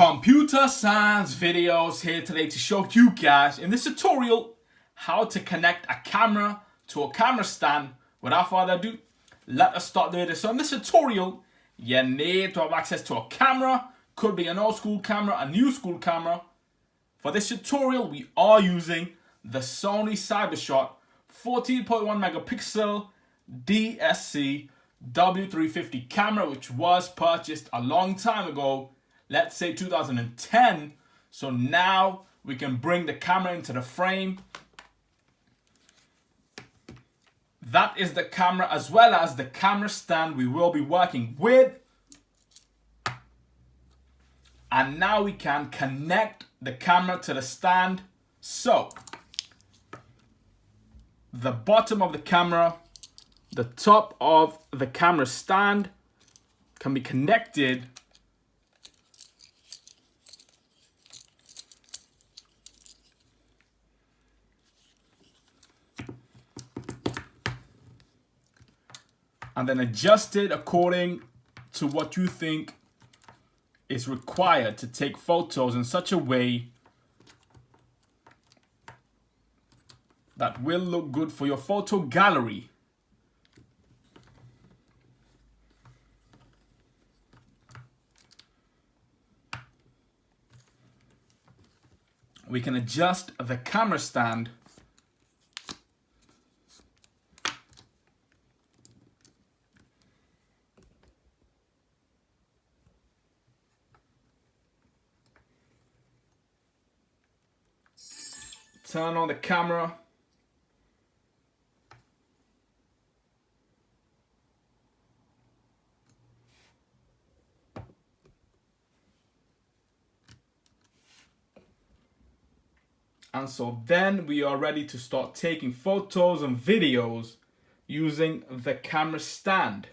Computer science videos here today to show you guys in this tutorial how to connect a camera to a camera stand. Without further ado, let us start the video. So in this tutorial, you need to have access to a camera. Could be an old school camera, a new school camera. For this tutorial, we are using the Sony CyberShot 14.1 megapixel DSC W350 camera, which was purchased a long time ago. Let's say 2010. So now we can bring the camera into the frame. That is the camera as well as the camera stand we will be working with. And now we can connect the camera to the stand. So the bottom of the camera, the top of the camera stand can be connected and then adjusted according to what you think is required to take photos in such a way that will look good for your photo gallery. We can adjust the camera stand turn on the camera. And so then we are ready to start taking photos and videos using the camera stand.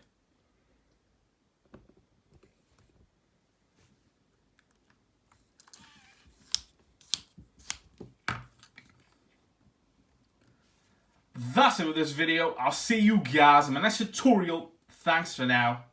That's it with this video. I'll see you guys in my next tutorial. Thanks for now.